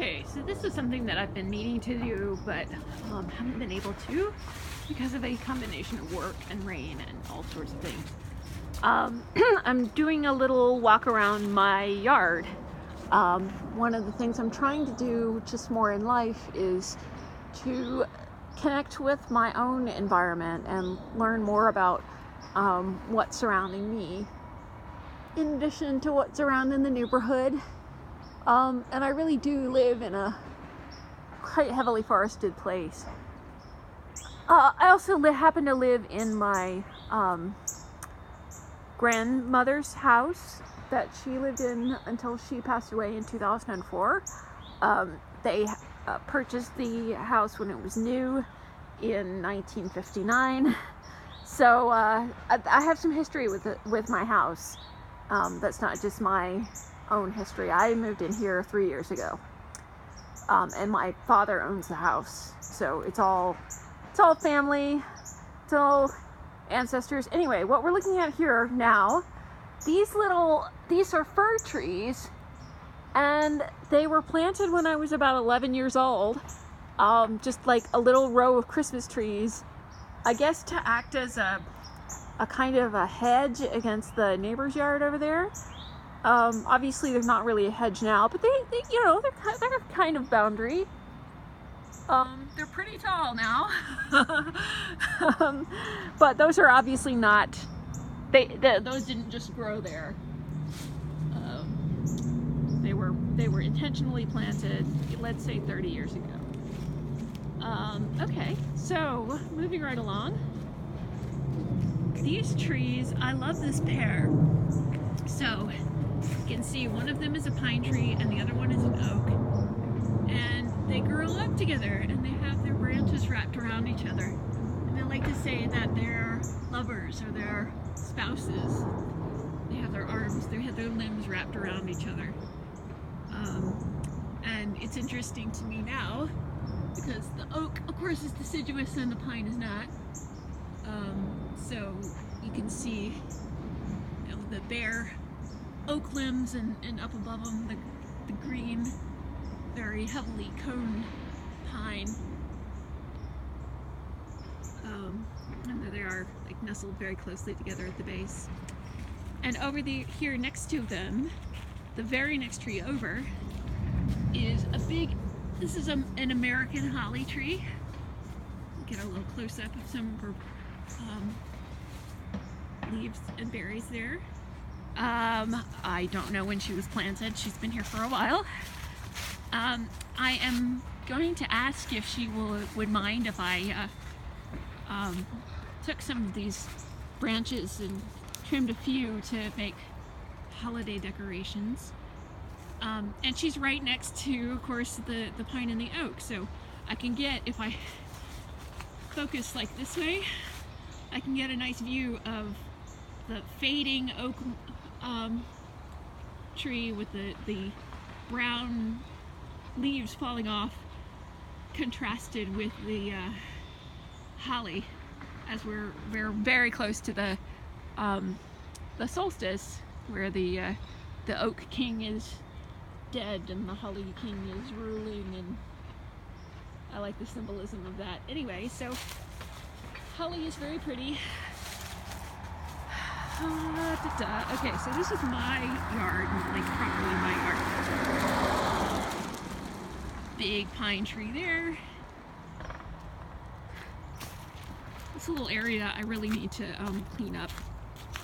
Okay, so this is something that I've been meaning to do, but haven't been able to because of a combination of work and rain and all sorts of things. I'm doing a little walk around my yard. One of the things I'm trying to do just more in life is to connect with my own environment and learn more about what's surrounding me, in addition to what's around in the neighborhood. And I really do live in a quite heavily forested place. I also happen to live in my grandmother's house that she lived in until she passed away in 2004. They purchased the house when it was new in 1959. So I have some history with my house. That's not just my own history. I moved in here 3 years ago, and my father owns the house, so it's all family, it's all ancestors. Anyway, what we're looking at here now, these are fir trees, and they were planted when I was about 11 years old, just like a little row of Christmas trees, I guess to act as a kind of a hedge against the neighbor's yard over there. Obviously there's not really a hedge now, but they're kind of boundary. They're pretty tall now. But those are obviously not, those didn't just grow there. They were intentionally planted, let's say 30 years ago. Okay, so moving right along. These trees, I love this pair. So you can see one of them is a pine tree and the other one is an oak. And they grow up together and they have their branches wrapped around each other. And I like to say that they're lovers or they're spouses. They have their arms, they have their limbs wrapped around each other. And it's interesting to me now because the oak, of course, is deciduous and the pine is not. So you can see the bare oak limbs and up above them the green, very heavily coned pine. And there they are, like nestled very closely together at the base. And over here next to them, the very next tree over, is this is an American holly tree. Get a little close up of some of her leaves and berries there. I don't know when she was planted. She's been here for a while. I am going to ask if she would mind if I took some of these branches and trimmed a few to make holiday decorations. And she's right next to, of course, the pine and the oak. So I can get, if I focus like this way, I can get a nice view of the fading oak tree with the brown leaves falling off, contrasted with the holly, as we're very close to the solstice, where the oak king is dead and the holly king is ruling, and I like the symbolism of that. Anyway, so holly is very pretty. Okay, so this is my yard, like properly my yard. Big pine tree there. This little area I really need to clean up.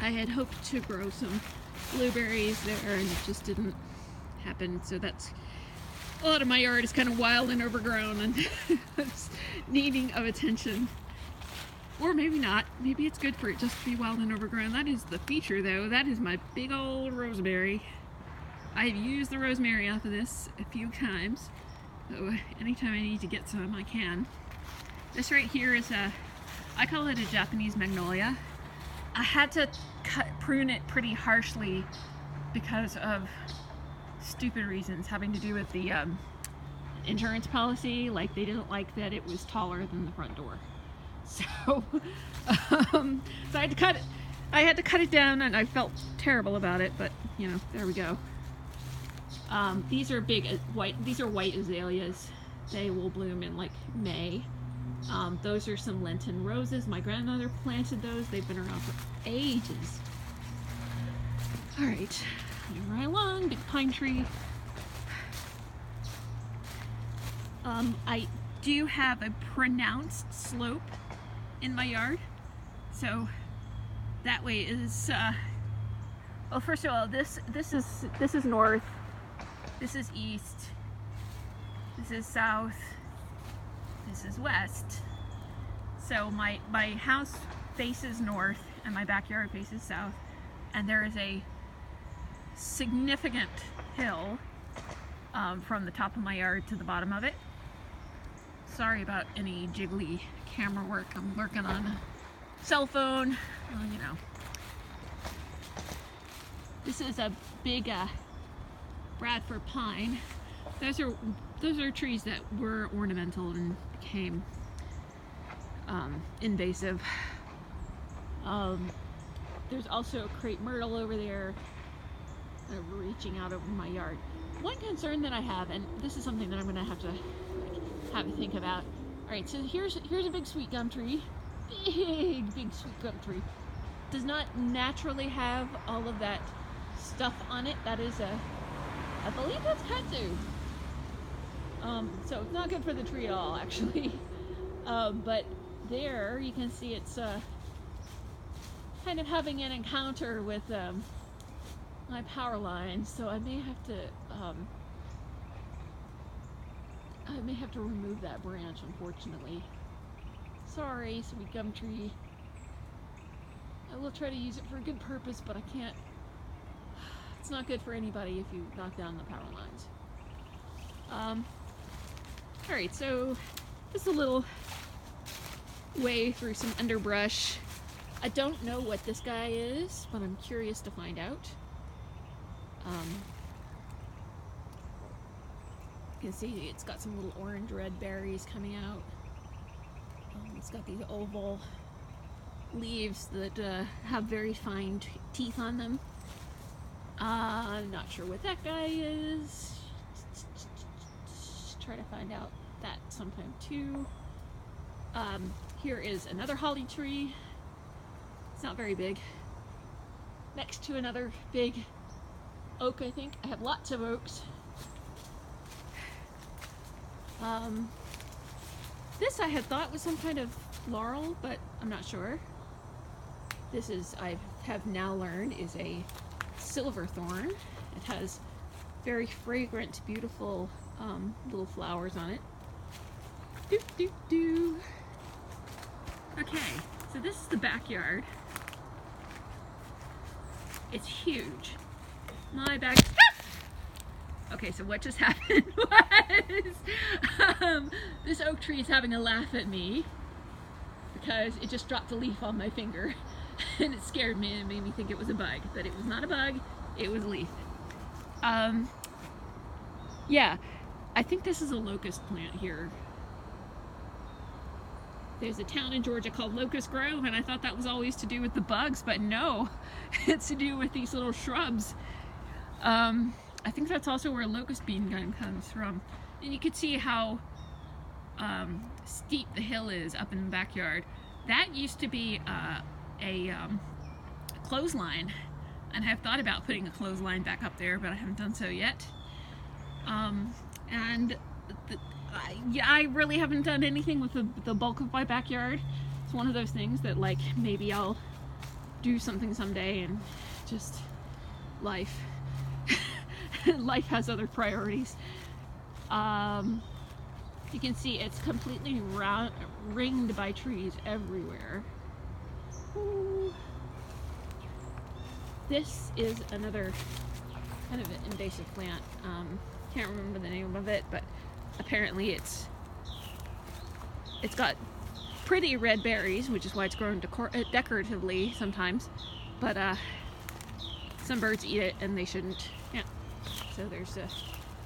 I had hoped to grow some blueberries there and it just didn't happen, so that's a lot of my yard is kind of wild and overgrown and it's needing of attention. Or maybe not. Maybe it's good for it just to be wild and overgrown. That is the feature, though. That is my big old rosemary. I've used the rosemary off of this a few times, so anytime I need to get some, I can. This right here is I call it a Japanese magnolia. I had to prune it pretty harshly because of stupid reasons having to do with the insurance policy. Like, they didn't like that it was taller than the front door. So, so I had to cut it. I had to cut it down, and I felt terrible about it. But there we go. These are big white. These are white azaleas. They will bloom in like May. Those are some Lenten roses. My grandmother planted those. They've been around for ages. All right, moving right along. Big pine tree. I do have a pronounced slope in my yard, so that way is. Well, first of all, this is north. This is east. This is south. This is west. So my house faces north and my backyard faces south, and there is a significant hill from the top of my yard to the bottom of it. Sorry about any jiggly camera work. I'm working on a cell phone. Well, you know. This is a big Bradford pine. Those are trees that were ornamental and became invasive. There's also a crepe myrtle over there, reaching out over my yard. One concern that I have, and this is something that I'm going to have to have a think about. All right, so here's a big sweet gum tree, big sweet gum tree. Does not naturally have all of that stuff on it. That is I believe that's kudzu. So it's not good for the tree at all, actually. But there you can see it's kind of having an encounter with my power line, so I may have to remove that branch, unfortunately. Sorry, sweet gum tree. I will try to use it for a good purpose, but I can't. It's not good for anybody if you knock down the power lines. Alright, so just a little way through some underbrush. I don't know what this guy is, but I'm curious to find out. You can see it's got some little orange-red berries coming out. It's got these oval leaves that have very fine teeth on them. I'm not sure what that guy is. Try to find out that sometime too. Here is another holly tree. It's not very big. Next to another big oak, I think. I have lots of oaks. This I had thought was some kind of laurel, but I'm not sure. This is, I have now learned, is a silverthorn. It has very fragrant, beautiful little flowers on it. Doo doo doo. Okay, so this is the backyard. It's huge. My back. Okay, so what just happened was this oak tree is having a laugh at me because it just dropped a leaf on my finger and it scared me and it made me think it was a bug, but it was not a bug, it was a leaf. Yeah, I think this is a locust plant here. There's a town in Georgia called Locust Grove, and I thought that was always to do with the bugs, but no, it's to do with these little shrubs. I think that's also where locust bean gum comes from. And you can see how steep the hill is up in the backyard. That used to be a clothesline, and I have thought about putting a clothesline back up there, but I haven't done so yet. Yeah, I really haven't done anything with the bulk of my backyard. It's one of those things that, like, maybe I'll do something someday, and just life. Life has other priorities. You can see it's completely ringed by trees everywhere. Ooh. This is another kind of an invasive plant. Can't remember the name of it, but apparently it's got pretty red berries, which is why it's grown decoratively sometimes. But some birds eat it, and they shouldn't. Yeah. So there's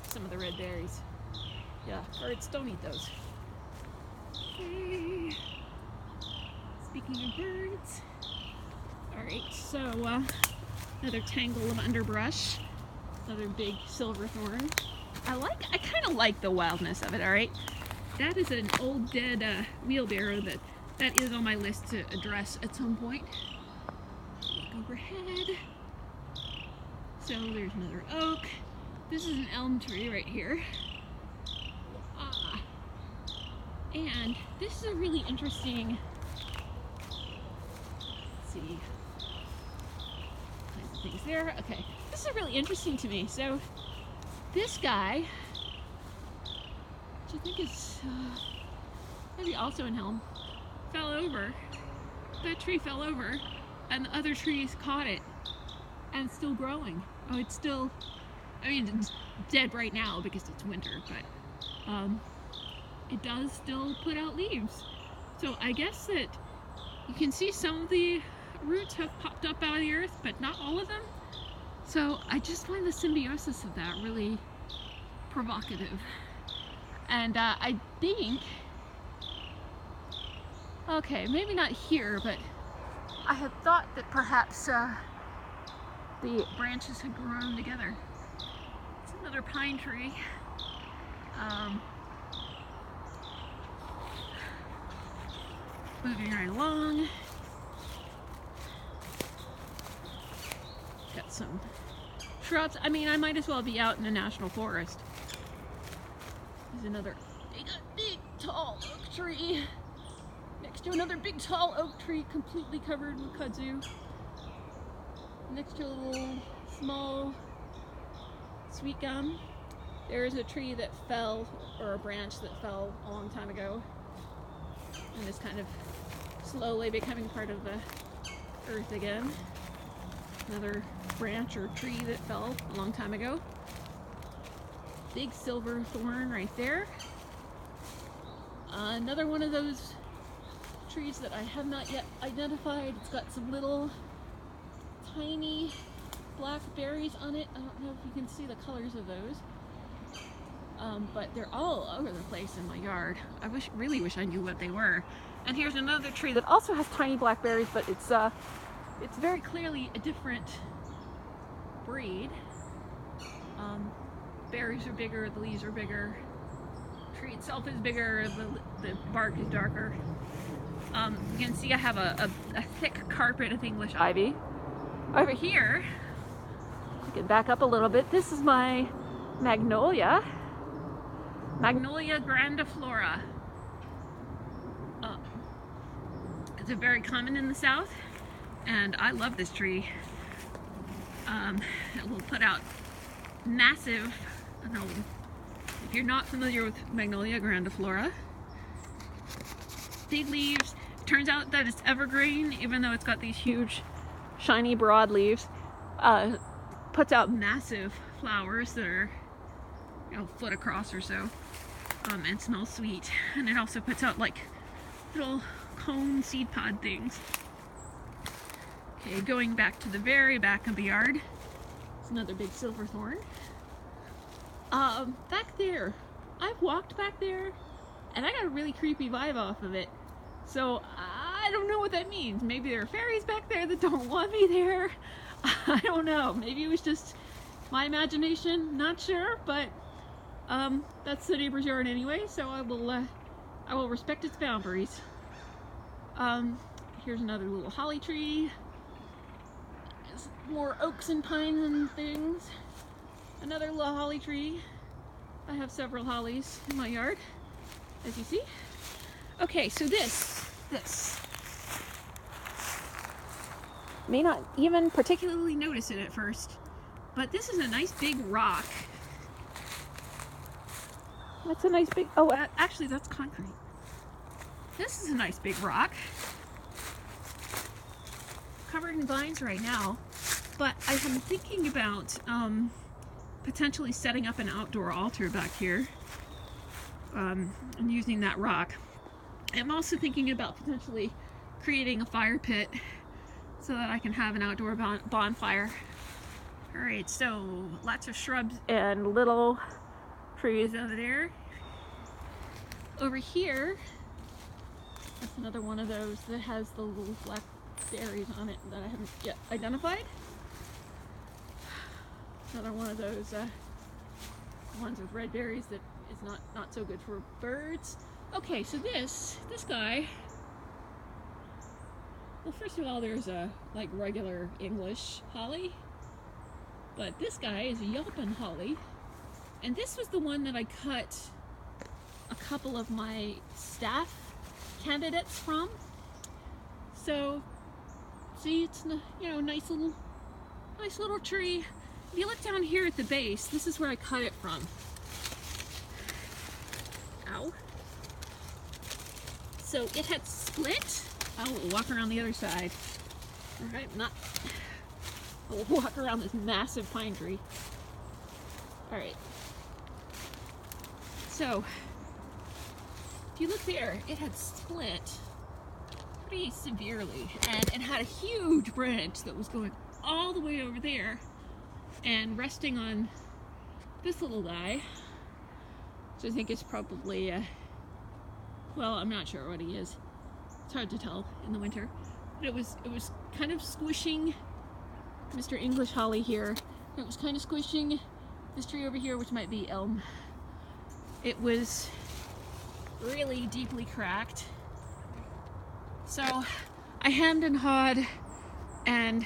some of the red berries. Yeah, birds don't eat those. Okay. Speaking of birds. Alright, so another tangle of underbrush. Another big silver thorn. I kind of like the wildness of it, alright? That is an old dead wheelbarrow that is on my list to address at some point. Look overhead. So there's another oak. This is an elm tree right here. And this is a really interesting, let's see, kinds of things there. Okay, this is really interesting to me. So this guy, which I think is maybe also in Helm, fell over. That tree fell over, and the other trees caught it, and it's still growing. Oh, it's still, I mean, it's dead right now because it's winter, but it does still put out leaves. So I guess that you can see some of the roots have popped up out of the earth, but not all of them. So I just find the symbiosis of that really provocative. And I think, okay, maybe not here, but I had thought that perhaps the branches had grown together. It's another pine tree. Moving right along. Got some shrubs. I mean, I might as well be out in a national forest. There's another big, tall oak tree. Next to another big, tall oak tree completely covered with kudzu. Next to a little small sweet gum. There's a tree that fell, or a branch that fell a long time ago, and is kind of slowly becoming part of the earth again. Another branch or tree that fell a long time ago. Big silver thorn right there. Another one of those trees that I have not yet identified. It's got some little tiny black berries on it. I don't know if you can see the colors of those. But they're all over the place in my yard. I really wish I knew what they were. And here's another tree that also has tiny black berries, but it's very clearly a different breed. Berries are bigger, the leaves are bigger. The tree itself is bigger, the bark is darker. You can see I have a thick carpet of English ivy. Over here, you can back up a little bit. This is my magnolia. Magnolia grandiflora. It's very common in the south, and I love this tree. It will put out massive, I don't know, if you're not familiar with Magnolia grandiflora, big leaves. It turns out that it's evergreen, even though it's got these huge, shiny, broad leaves. Puts out massive flowers that are, you know, a foot across or so, and smells sweet. And it also puts out like little cone seed pod things. Okay, going back to the very back of the yard, it's another big silver thorn. Back there, I've walked back there, and I got a really creepy vibe off of it. So I don't know what that means. Maybe there are fairies back there that don't want me there. I don't know. Maybe it was just my imagination. Not sure, but that's the neighbor's yard anyway, so I will respect its boundaries. Here's another little holly tree. There's more oaks and pines and things. Another little holly tree. I have several hollies in my yard, as you see. Okay, so this may not even particularly notice it at first, but this is a nice big rock. That's a nice big, oh, actually that's concrete. This is a nice big rock, covered in vines right now, but I've been thinking about potentially setting up an outdoor altar back here and using that rock. I'm also thinking about potentially creating a fire pit so that I can have an outdoor bonfire. Alright, so lots of shrubs and little trees over there. Over here, that's another one of those that has the little black berries on it that I haven't yet identified. Another one of those ones with red berries that is not so good for birds. Okay, so this guy. Well, first of all, there's a like regular English holly, but this guy is a yelping holly, and this was the one that I cut a couple of my staff candidates from. So, see, it's nice little tree. If you look down here at the base, this is where I cut it from. Ow. So it had split. I will walk around the other side. Alright, I will walk around this massive pine tree. Alright. So, if you look there, it had split pretty severely. And it had a huge branch that was going all the way over there and resting on this little guy. which I think is probably, well, I'm not sure what he is. It's hard to tell in the winter. But it was kind of squishing Mr. English holly here. It was kind of squishing this tree over here, which might be elm. It was really deeply cracked. So I hemmed and hawed and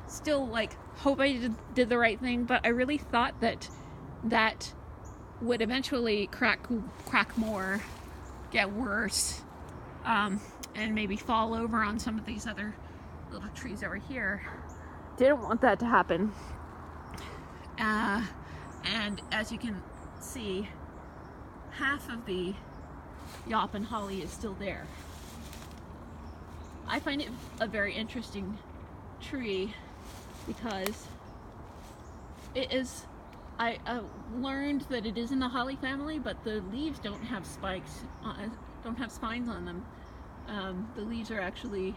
still hope I did the right thing, but I really thought that that would eventually crack more, get worse, and maybe fall over on some of these other little trees over here. Didn't want that to happen. And as you can see, half of the Yawpin holly is still there. I find it a very interesting tree because it is, I learned that it is in the holly family, but the leaves don't have spikes, don't have spines on them. The leaves are actually,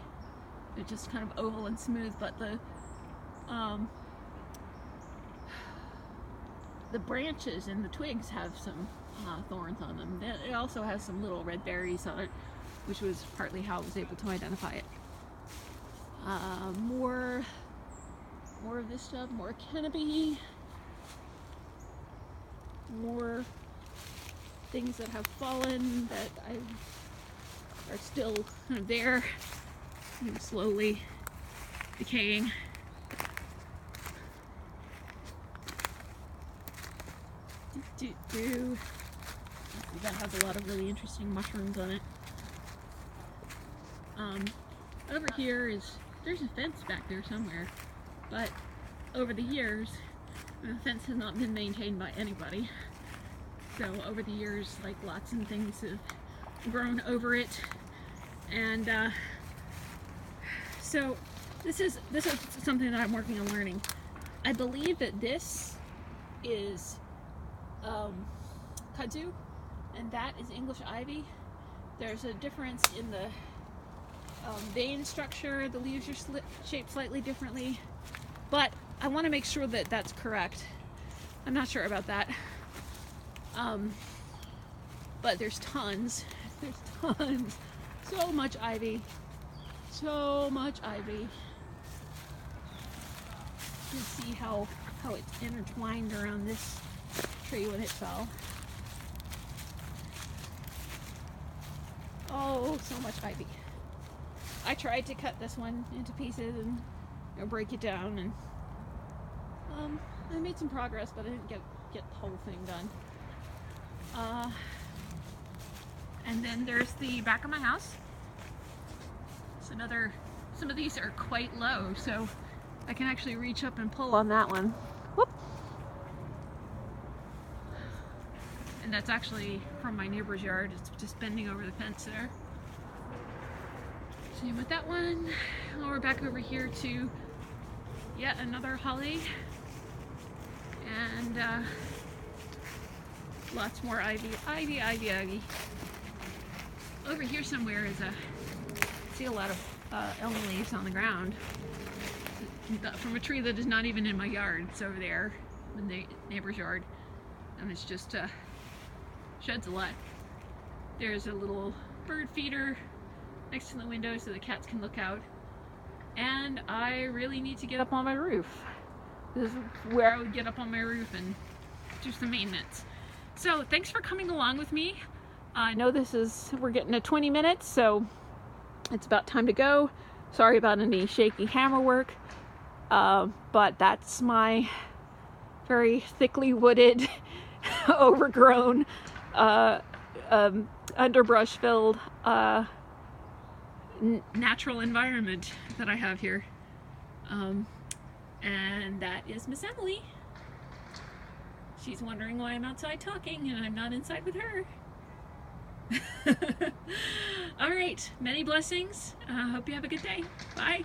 they're just kind of oval and smooth, but the branches and the twigs have some thorns on them. It also has some little red berries on it, which was partly how I was able to identify it. More of this stuff, more canopy, more things that have fallen that are still kind of there, slowly decaying. That has a lot of really interesting mushrooms on it. Over here there's a fence back there somewhere, but over the years, the fence has not been maintained by anybody. So over the years, lots of things have grown over it, and so this is something that I'm working on learning. I believe that this is kudzu, and that is English ivy. There's a difference in the vein structure. The leaves are shaped slightly differently, but I want to make sure that that's correct. I'm not sure about that. But there's tons. So much ivy. So much ivy. You can see how it's intertwined around this tree when it fell. Oh, so much ivy. I tried to cut this one into pieces and break it down, and I made some progress, but I didn't get the whole thing done. And then there's the back of my house. It's some of these are quite low, so I can actually reach up and pull on that one. Whoop! And that's actually from my neighbor's yard. It's just bending over the fence there. Same with that one. Now we're back over here to yet another holly. And lots more ivy. Over here somewhere is see a lot of elm leaves on the ground from a tree that is not even in my yard. It's over there in the neighbor's yard, and it's just sheds a lot. There's a little bird feeder next to the window so the cats can look out. and I really need to get up on my roof. This is where I would get up on my roof and do some maintenance. So thanks for coming along with me. I know we're getting to 20 minutes, so it's about time to go. Sorry about any shaky camera work, but that's my very thickly wooded, overgrown, underbrush filled natural environment that I have here. And that is Miss Emily. She's wondering why I'm outside talking and I'm not inside with her. All right, many blessings. Hope you have a good day. Bye.